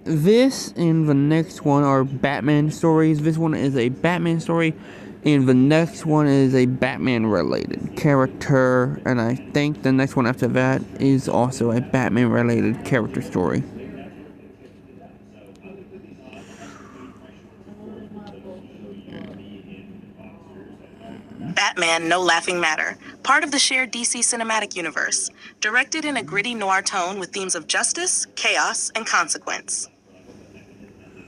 this and the next one are Batman stories. This one is a Batman story, and the next one is a Batman-related character, and I think the next one after that is also a Batman-related character story. Batman No Laughing Matter, part of the shared DC cinematic universe, directed in a gritty noir tone with themes of justice, chaos, and consequence.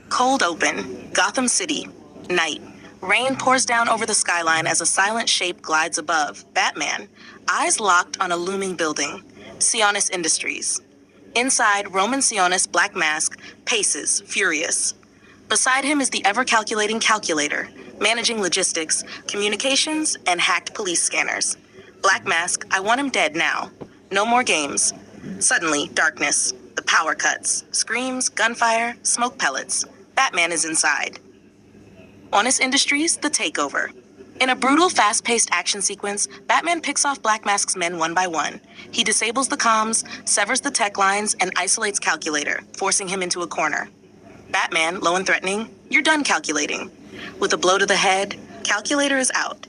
Cold open, Gotham City, night. Rain pours down over the skyline as a silent shape glides above. Batman, eyes locked on a looming building. Sionis Industries. Inside, Roman Sionis, Black Mask, paces, furious. Beside him is the ever-calculating calculator, managing logistics, communications, and hacked police scanners. Black Mask, I want him dead now. No more games. Suddenly, darkness. The power cuts. Screams, gunfire, smoke pellets. Batman is inside. Honest Industries, the takeover. In a brutal, fast-paced action sequence, Batman picks off Black Mask's men one by one. He disables the comms, severs the tech lines, and isolates Calculator, forcing him into a corner. Batman, low and threatening, you're done calculating. With a blow to the head, Calculator is out.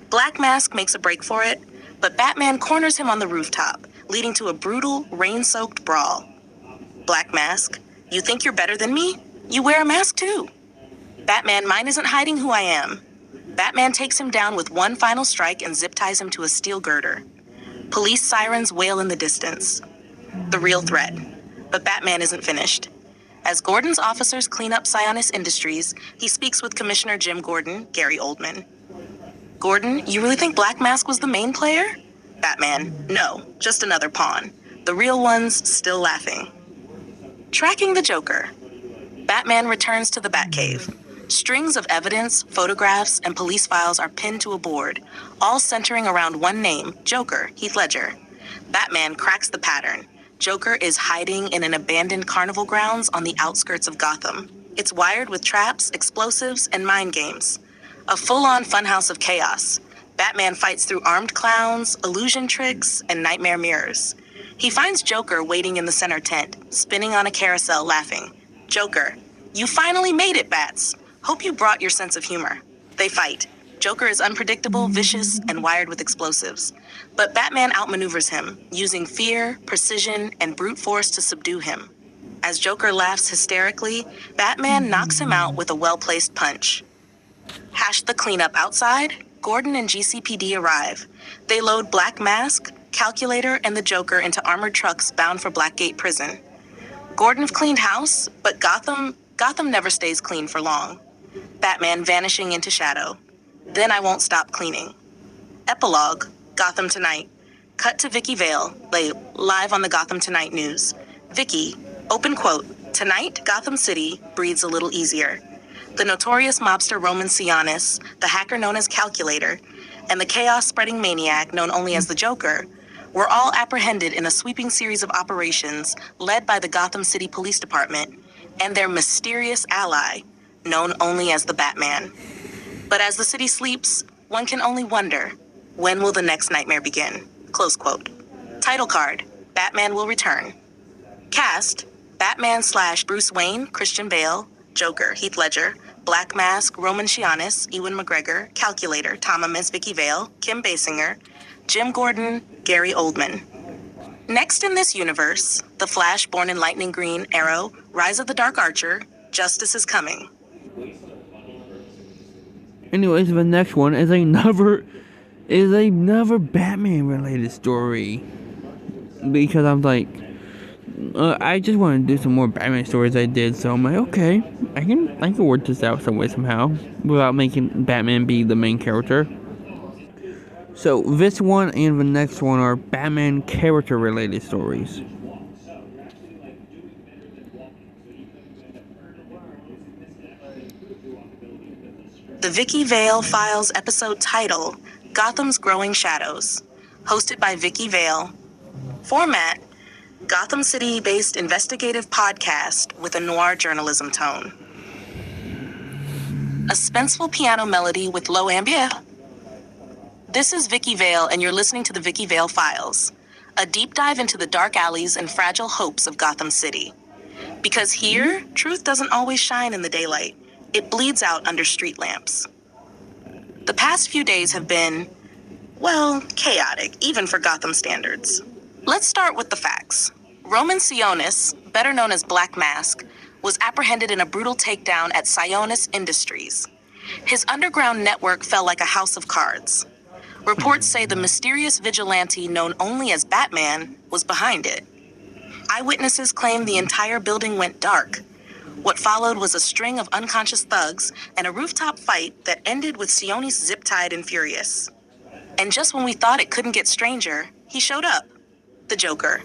Black Mask makes a break for it, but Batman corners him on the rooftop, leading to a brutal, rain-soaked brawl. Black Mask, you think you're better than me? You wear a mask too. Batman, mine isn't hiding who I am. Batman takes him down with one final strike and zip ties him to a steel girder. Police sirens wail in the distance. The real threat. But Batman isn't finished. As Gordon's officers clean up Sionis Industries, he speaks with Commissioner Jim Gordon, Gary Oldman. Gordon, you really think Black Mask was the main player? Batman, no, just another pawn. The real one's still laughing. Tracking the Joker. Batman returns to the Batcave. Strings of evidence, photographs, and police files are pinned to a board, all centering around one name, Joker, Heath Ledger. Batman cracks the pattern. Joker is hiding in an abandoned carnival grounds on the outskirts of Gotham. It's wired with traps, explosives, and mind games. A full-on funhouse of chaos. Batman fights through armed clowns, illusion tricks, and nightmare mirrors. He finds Joker waiting in the center tent, spinning on a carousel, laughing. Joker, you finally made it, Bats. Hope you brought your sense of humor. They fight. Joker is unpredictable, vicious, and wired with explosives. But Batman outmaneuvers him, using fear, precision, and brute force to subdue him. As Joker laughs hysterically, Batman knocks him out with a well-placed punch. Hash the cleanup outside, Gordon and GCPD arrive. They load Black Mask, Calculator, and the Joker into armored trucks bound for Blackgate Prison. Gordon cleaned house, but Gotham never stays clean for long. Batman vanishing into shadow. Then I won't stop cleaning. Epilogue, Gotham Tonight. Cut to Vicky Vale, live on the Gotham Tonight news. Vicky, open quote, tonight, Gotham City breathes a little easier. The notorious mobster Roman Sionis, the hacker known as Calculator, and the chaos-spreading maniac known only as the Joker, were all apprehended in a sweeping series of operations led by the Gotham City Police Department and their mysterious ally, known only as the Batman. But as the city sleeps, one can only wonder, when will the next nightmare begin? Close quote. Title card, Batman will return. Cast, Batman/Bruce Wayne, Christian Bale, Joker, Heath Ledger, Black Mask, Roman Sionis, Ewan McGregor, Calculator, Tom Amis, Vicky Vale, Kim Basinger, Jim Gordon, Gary Oldman. Next in this universe, The Flash, Born in Lightning Green, Arrow, Rise of the Dark Archer, Justice is Coming. Anyways, the next one is another Batman-related story. Because I'm like, I just want to do some more Batman stories I did, so I'm like, okay, I can work this out some way somehow without making Batman be the main character. So this one and the next one are Batman character-related stories. The Vicky Vale Files episode title, Gotham's Growing Shadows, hosted by Vicky Vale. Format, Gotham City-based investigative podcast with a noir journalism tone. A suspenseful piano melody with low ambience. This is Vicky Vale, and you're listening to the Vicky Vale Files, a deep dive into the dark alleys and fragile hopes of Gotham City. Because here, truth doesn't always shine in the daylight. It bleeds out under street lamps. The past few days have been, well, chaotic, even for Gotham standards. Let's start with the facts. Roman Sionis, better known as Black Mask, was apprehended in a brutal takedown at Sionis Industries. His underground network fell like a house of cards. Reports say the mysterious vigilante known only as Batman was behind it. Eyewitnesses claim the entire building went dark. What followed was a string of unconscious thugs and a rooftop fight that ended with Sionis zip-tied and furious. And just when we thought it couldn't get stranger, he showed up. The Joker.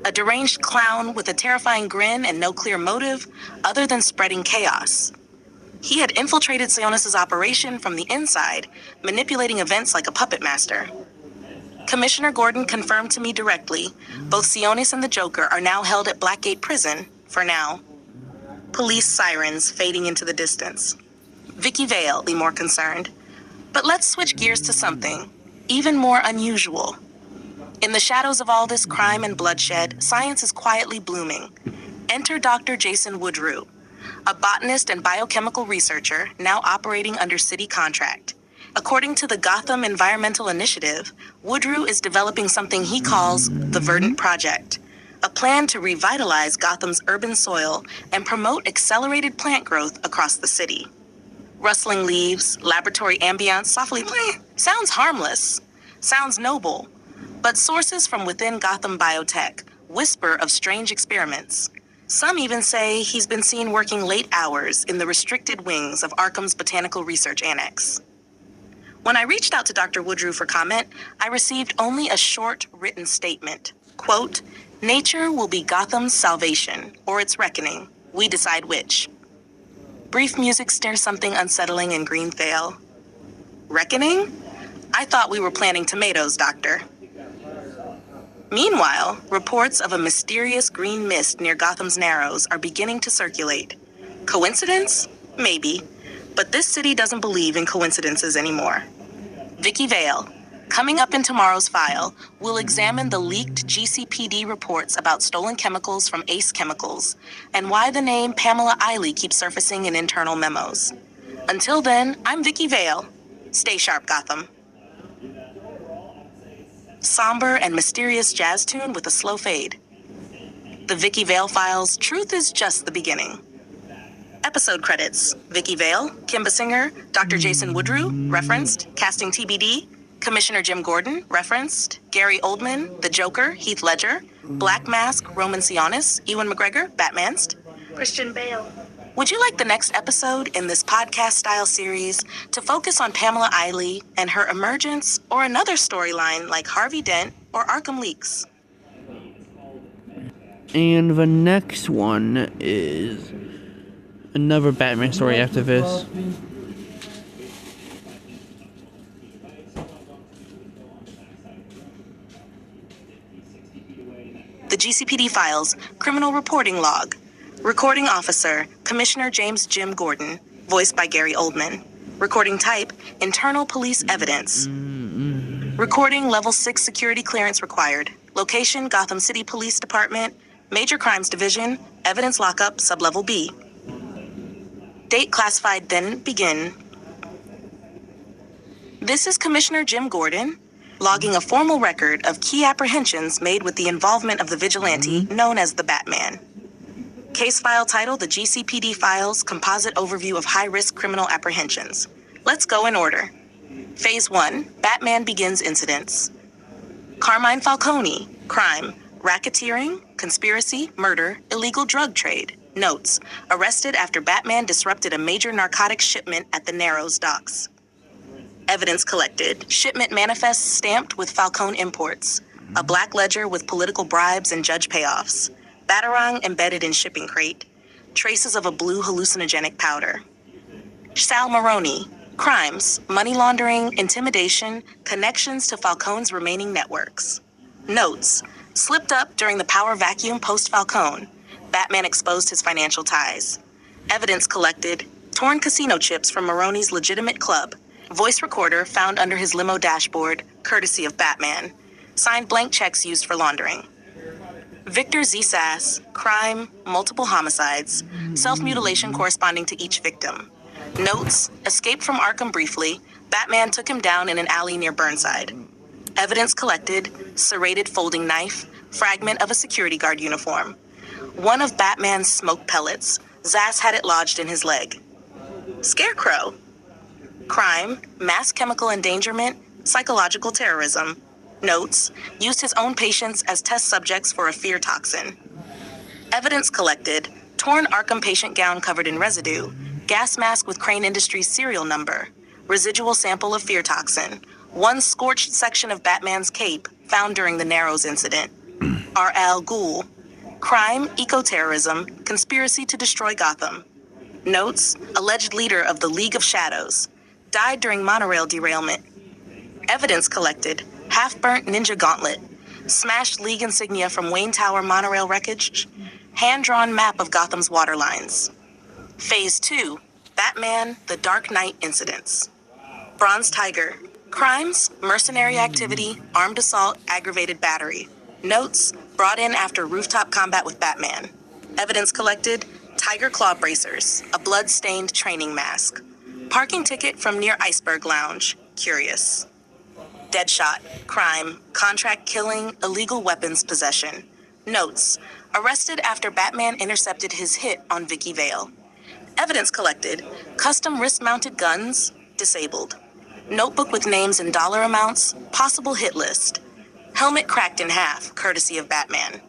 A deranged clown with a terrifying grin and no clear motive other than spreading chaos. He had infiltrated Sionis' operation from the inside, manipulating events like a puppet master. Commissioner Gordon confirmed to me directly, both Sionis and the Joker are now held at Blackgate Prison, for now. Police sirens fading into the distance. Vicky Vale, be more concerned. But let's switch gears to something even more unusual. In the shadows of all this crime and bloodshed, science is quietly blooming. Enter Dr. Jason Woodrue, a botanist and biochemical researcher now operating under city contract. According to the Gotham Environmental Initiative, Woodrue is developing something he calls the Verdant Project, a plan to revitalize Gotham's urban soil and promote accelerated plant growth across the city. Rustling leaves, laboratory ambience softly playing. Sounds harmless, sounds noble, but sources from within Gotham Biotech whisper of strange experiments. Some even say he's been seen working late hours in the restricted wings of Arkham's Botanical Research Annex. When I reached out to Dr. Woodrue for comment, I received only a short written statement. Quote, "Nature will be Gotham's salvation, or its reckoning. We decide which." Brief music stirs something unsettling in Green Thale. Reckoning? I thought we were planting tomatoes, Doctor. Meanwhile, reports of a mysterious green mist near Gotham's Narrows are beginning to circulate. Coincidence? Maybe. But this city doesn't believe in coincidences anymore. Vicky Vale, coming up in tomorrow's file, we'll examine the leaked GCPD reports about stolen chemicals from Ace Chemicals and why the name Pamela Eiley keeps surfacing in internal memos. Until then, I'm Vicky Vale. Stay sharp, Gotham. Somber and mysterious jazz tune with a slow fade. The Vicky Vale Files, truth is just the beginning. Episode credits: Vicky Vale, Kim Basinger, Dr. Jason Woodrue, referenced, casting TBD, Commissioner Jim Gordon, referenced, Gary Oldman, The Joker, Heath Ledger, Black Mask, Roman Sionis, Ewan McGregor, Batmanst, Christian Bale. Would you like the next episode in this podcast-style series to focus on Pamela Eiley and her emergence, or another storyline like Harvey Dent or Arkham Leaks? And the next one is another Batman story after this. The GCPD Files, Criminal Reporting Log. Recording Officer, Commissioner James Jim Gordon, voiced by Gary Oldman. Recording type, Internal Police Evidence. Recording Level 6 security clearance required. Location, Gotham City Police Department, Major Crimes Division, Evidence Lockup, Sublevel B. Date classified, then begin. This is Commissioner Jim Gordon, logging a formal record of key apprehensions made with the involvement of the vigilante known as the Batman. Case file title, The GCPD Files, Composite Overview of High-Risk Criminal Apprehensions. Let's go in order. Phase 1, Batman Begins Incidents. Carmine Falcone, crime, racketeering, conspiracy, murder, illegal drug trade. Notes, arrested after Batman disrupted a major narcotics shipment at the Narrows docks. Evidence collected, shipment manifest stamped with Falcone imports, a black ledger with political bribes and judge payoffs, Batarang embedded in shipping crate, traces of a blue hallucinogenic powder. Sal Maroni, crimes, money laundering, intimidation, connections to Falcone's remaining networks. Notes, slipped up during the power vacuum post-Falcone. Batman exposed his financial ties. Evidence collected, torn casino chips from Maroni's legitimate club. Voice recorder found under his limo dashboard, courtesy of Batman. Signed blank checks used for laundering. Victor Z. Sass, crime, multiple homicides, self-mutilation corresponding to each victim. Notes, escaped from Arkham briefly, Batman took him down in an alley near Burnside. Evidence collected, serrated folding knife, fragment of a security guard uniform. One of Batman's smoke pellets, Zass had it lodged in his leg. Scarecrow. Crime, mass chemical endangerment, psychological terrorism. Notes, used his own patients as test subjects for a fear toxin. Evidence collected, torn Arkham patient gown covered in residue, gas mask with Crane Industries serial number, residual sample of fear toxin, one scorched section of Batman's cape found during the Narrows incident. R. Al Ghul. Crime, eco-terrorism, conspiracy to destroy Gotham. Notes, alleged leader of the League of Shadows. Died during monorail derailment. Evidence collected, half-burnt ninja gauntlet. Smashed League insignia from Wayne Tower monorail wreckage. Hand-drawn map of Gotham's water lines. Phase 2, Batman, The Dark Knight incidents. Bronze Tiger. Crimes, mercenary activity, armed assault, aggravated battery. Notes, brought in after rooftop combat with Batman. Evidence collected, tiger claw bracers, a blood-stained training mask. Parking ticket from near Iceberg Lounge, curious. Deadshot, crime, contract killing, illegal weapons possession. Notes, arrested after Batman intercepted his hit on Vicky Vale. Evidence collected, custom wrist-mounted guns, disabled. Notebook with names and dollar amounts, possible hit list. Helmet cracked in half, courtesy of Batman.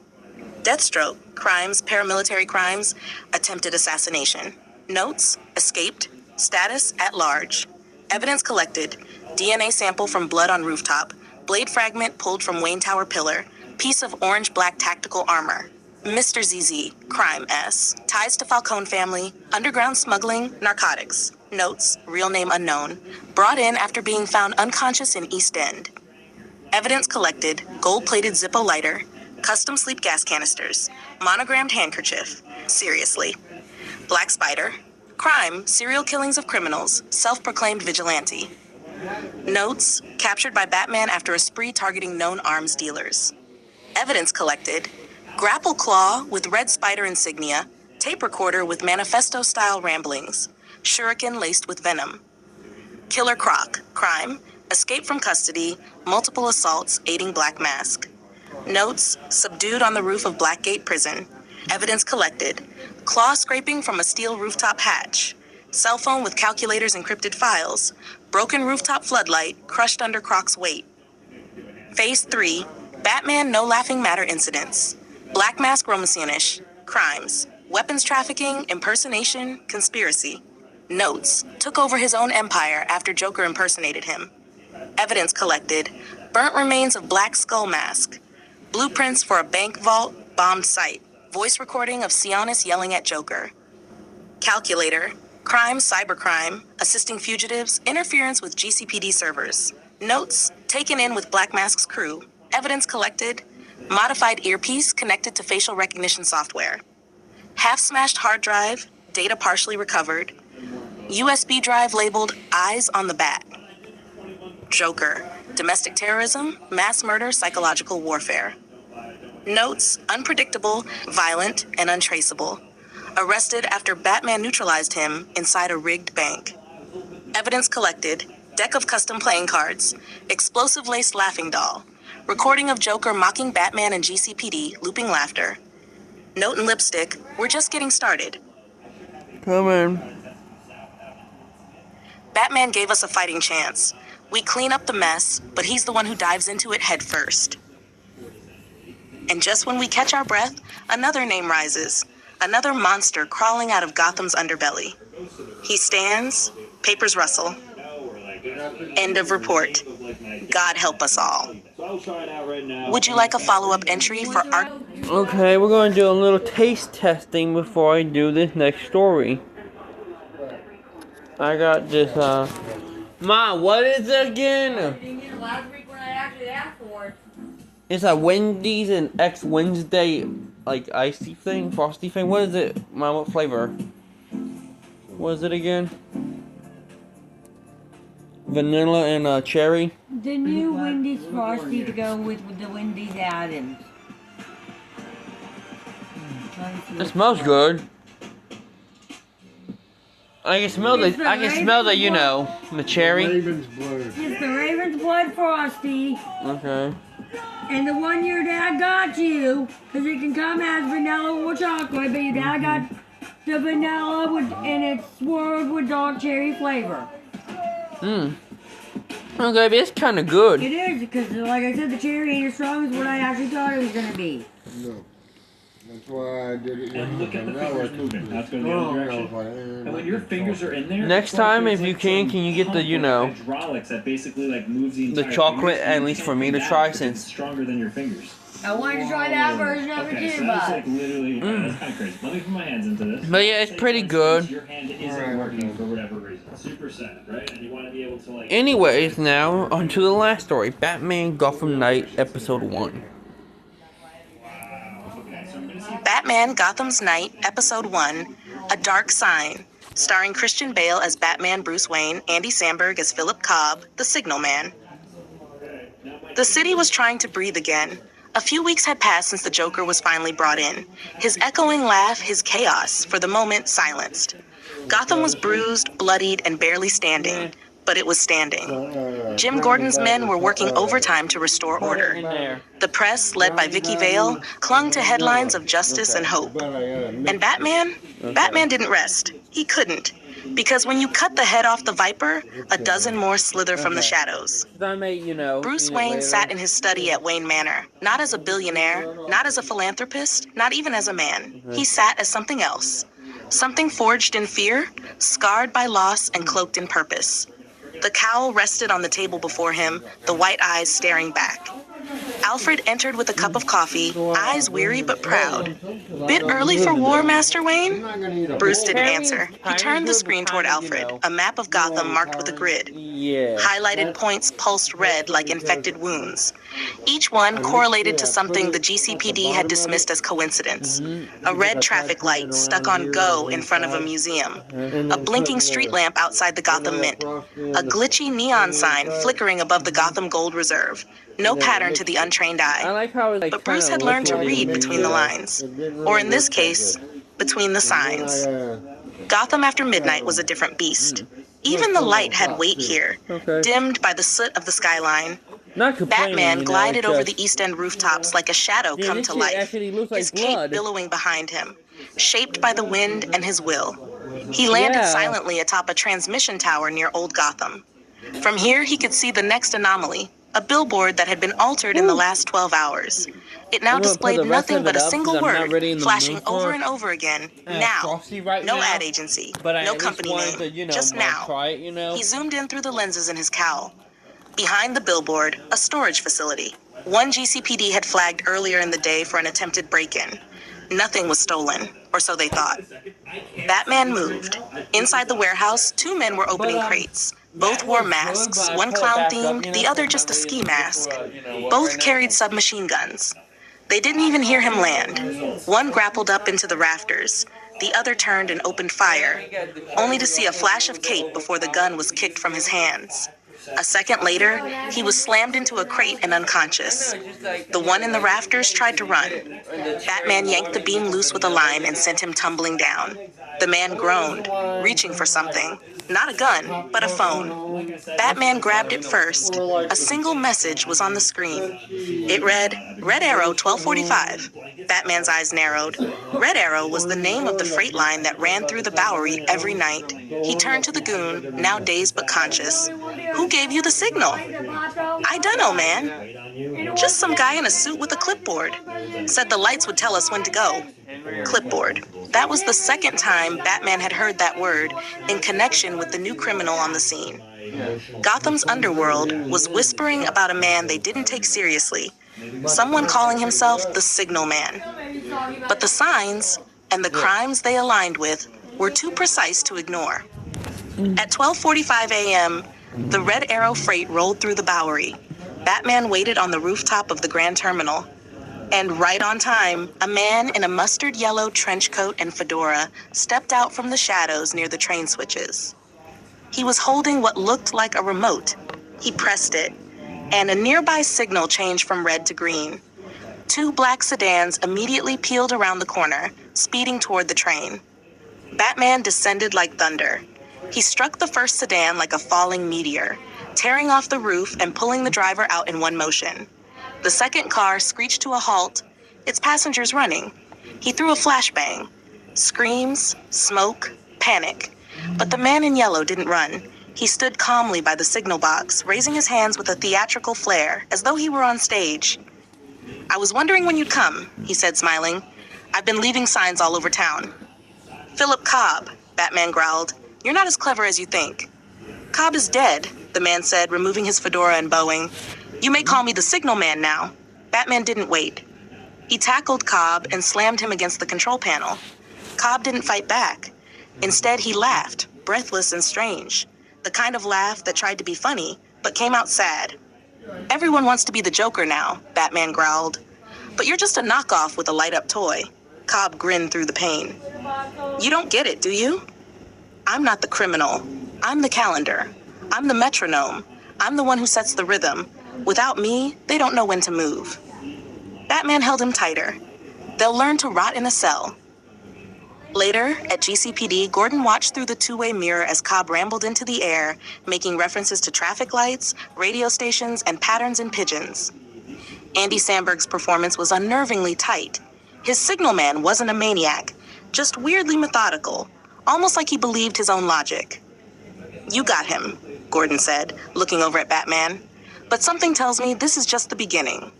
Deathstroke, crimes, paramilitary crimes, attempted assassination. Notes, escaped, status at large. Evidence collected, DNA sample from blood on rooftop, blade fragment pulled from Wayne Tower pillar, piece of orange-black tactical armor. Mr. ZZ, crime S, ties to Falcone family, underground smuggling, narcotics. Notes, real name unknown, brought in after being found unconscious in East End. Evidence collected, gold-plated Zippo lighter, custom sleep gas canisters, monogrammed handkerchief, seriously. Black Spider, crime, serial killings of criminals, self-proclaimed vigilante. Notes, captured by Batman after a spree targeting known arms dealers. Evidence collected, grapple claw with Red Spider insignia, tape recorder with manifesto-style ramblings, shuriken laced with venom. Killer Croc, crime, escape from custody, multiple assaults aiding Black Mask. Notes, subdued on the roof of Blackgate Prison. Evidence collected, claw scraping from a steel rooftop hatch. Cell phone with calculators encrypted files. Broken rooftop floodlight crushed under Croc's weight. Phase 3, Batman No Laughing Matter incidents. Black Mask Romasianish, crimes, weapons trafficking, impersonation, conspiracy. Notes, took over his own empire after Joker impersonated him. Evidence collected, burnt remains of Black Skull Mask. Blueprints for a bank vault, bombed site. Voice recording of Sionis yelling at Joker. Calculator, crime, cybercrime, assisting fugitives, interference with GCPD servers. Notes, taken in with Black Mask's crew. Evidence collected, modified earpiece connected to facial recognition software. Half-smashed hard drive, data partially recovered. USB drive labeled Eyes on the Bat. Joker, domestic terrorism, mass murder, psychological warfare. Notes, unpredictable, violent, and untraceable. Arrested after Batman neutralized him inside a rigged bank. Evidence collected, deck of custom playing cards, explosive-laced laughing doll. Recording of Joker mocking Batman and GCPD, looping laughter. Note and lipstick, we're just getting started. Come on. Batman gave us a fighting chance. We clean up the mess, but he's the one who dives into it head first. And just when we catch our breath, another name rises. Another monster crawling out of Gotham's underbelly. He stands, papers rustle. End of report. God help us all. Would you like a follow-up entry for art? Okay, we're going to do a little taste testing before I do this next story. I got this, Mom, what is it again? Last week when I actually asked for it. It's a Wendy's and X Wednesday, like, icy thing, frosty thing. What is it, Mom? What flavor? What is it again? Vanilla and cherry. The new Wendy's Frosty to go with the Wendy's add-ins. It smells good. I can smell the. I can smell the. You know, the cherry. Raven's blood. It's the Raven's Blood Frosty. Okay. And the one your dad got you, because it can come as vanilla or chocolate, but your dad got the vanilla with, and it's swirled with dark cherry flavor. Okay, but it's kind of good. It is, because like I said, the cherry ain't as strong as what I actually thought it was going to be. No. That's why I did it. And look at the fingers moving. That's going the other direction. And when your fingers are in there, Next time, if you can you get the, you know, hydraulics that basically like moves the entire chocolate, finger. at least for me to try, since It's stronger than your fingers. I wanted to try that version of Okay, it so too, that's but like literally, that's kind of crazy. Let me put my hands into this. But yeah, it's pretty good. Your hand isn't working for whatever reason. Super sad, right? And you want to be able to like. Anyways, now on to the last story, Batman Gotham Knight, Episode 1. Batman Gotham's Knight, Episode 1, A Dark Sign, starring Christian Bale as Batman Bruce Wayne, Andy Samberg as Philip Cobb, the Signal Man. The city was trying to breathe again. A few weeks had passed since the Joker was finally brought in. His echoing laugh, his chaos, for the moment silenced. Gotham was bruised, bloodied, and barely standing, but it was standing. Jim Gordon's men were working overtime to restore order. The press, led by Vicky Vale, clung to headlines of justice and hope. And Batman didn't rest. He couldn't. Because when you cut the head off the Viper, a dozen more slither from the shadows. Bruce Wayne sat in his study at Wayne Manor, not as a billionaire, not as a philanthropist, not even as a man. He sat as something else. Something forged in fear, scarred by loss, and cloaked in purpose. The cowl rested on the table before him, the white eyes staring back. Alfred entered with a cup of coffee, eyes weary but proud. Bit early for war, Master Wayne? Bruce didn't answer. He turned the screen toward Alfred, a map of Gotham marked with a grid. Highlighted points pulsed red like infected wounds. Each one correlated to something the GCPD had dismissed as coincidence. A red traffic light stuck on Go in front of a museum. A blinking street lamp outside the Gotham Mint. A glitchy neon sign flickering above the Gotham Gold Reserve. No pattern to the untrained eye. But Bruce had learned to read between the lines. Or in this case, between the signs. Gotham after midnight was a different beast. Even the light had weight here, dimmed by the soot of the skyline. Batman glided over the East End rooftops like a shadow come to life, his cape billowing behind him, shaped by the wind and his will. He landed silently atop a transmission tower near Old Gotham. From here, he could see the next anomaly, a billboard that had been altered in the last 12 hours. It now displayed nothing but a single word, flashing over and over again, now. No ad agency, no company name, just now. He zoomed in through the lenses in his cowl. Behind the billboard, a storage facility. One GCPD had flagged earlier in the day for an attempted break-in. Nothing was stolen, or so they thought. Batman moved. Inside the warehouse, two men were opening crates. Both wore masks, one clown-themed, the other just a ski mask. Both carried submachine guns. They didn't even hear him land. One grappled up into the rafters. The other turned and opened fire, only to see a flash of cape before the gun was kicked from his hands. A second later, he was slammed into a crate and unconscious. The one in the rafters tried to run. Batman yanked the beam loose with a line and sent him tumbling down. The man groaned, reaching for something. Not a gun, but a phone. Batman grabbed it first. A single message was on the screen. It read, Red Arrow 1245. Batman's eyes narrowed. Red Arrow was the name of the freight line that ran through the Bowery every night. He turned to the goon, now dazed but conscious. Who gave you the signal? I dunno, man. Just some guy in a suit with a clipboard. Said the lights would tell us when to go. Clipboard. That was the second time Batman had heard that word in connection with the new criminal on the scene. Gotham's underworld was whispering about a man they didn't take seriously, someone calling himself the Signal Man. But the signs and the crimes they aligned with were too precise to ignore. At 12:45 a.m., the Red Arrow freight rolled through the Bowery. Batman waited on the rooftop of the Grand Terminal. And right on time, a man in a mustard yellow trench coat and fedora stepped out from the shadows near the train switches. He was holding what looked like a remote. He pressed it, and a nearby signal changed from red to green. Two black sedans immediately peeled around the corner, speeding toward the train. Batman descended like thunder. He struck the first sedan like a falling meteor, tearing off the roof and pulling the driver out in one motion. The second car screeched to a halt, its passengers running. He threw a flashbang. Screams, smoke, panic. But the man in yellow didn't run. He stood calmly by the signal box, raising his hands with a theatrical flair, as though he were on stage. "I was wondering when you'd come," he said, smiling. "I've been leaving signs all over town." "Philip Cobb," Batman growled. "You're not as clever as you think." "Cobb is dead," the man said, removing his fedora and bowing. "You may call me the signal man now." Batman didn't wait. He tackled Cobb and slammed him against the control panel. Cobb didn't fight back. Instead, he laughed, breathless and strange. The kind of laugh that tried to be funny, but came out sad. "Everyone wants to be the Joker now," Batman growled. "But you're just a knockoff with a light-up toy." Cobb grinned through the pain. "You don't get it, do you? I'm not the criminal. I'm the calendar. I'm the metronome. I'm the one who sets the rhythm. Without me, they don't know when to move." Batman held him tighter. "They'll learn to rot in a cell." Later, at GCPD, Gordon watched through the two-way mirror as Cobb rambled into the air, making references to traffic lights, radio stations, and patterns in pigeons. Andy Samberg's performance was unnervingly tight. His signalman wasn't a maniac, just weirdly methodical, almost like he believed his own logic. "You got him," Gordon said, looking over at Batman. "But something tells me this is just the beginning."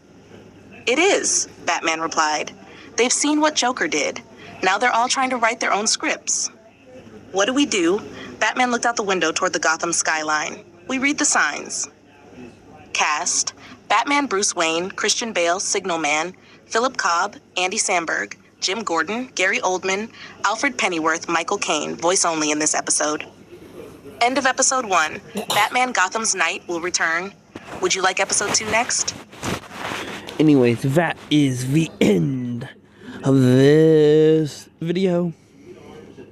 "It is," Batman replied. "They've seen what Joker did. Now they're all trying to write their own scripts." "What do we do?" Batman looked out the window toward the Gotham skyline. "We read the signs." Cast: Batman Bruce Wayne, Christian Bale, Signalman, Philip Cobb, Andy Samberg, Jim Gordon, Gary Oldman, Alfred Pennyworth, Michael Caine, voice only in this episode. End of episode 1. Batman Gotham's Knight will return. Would you like episode 2 next? Anyways, that is the end of this video.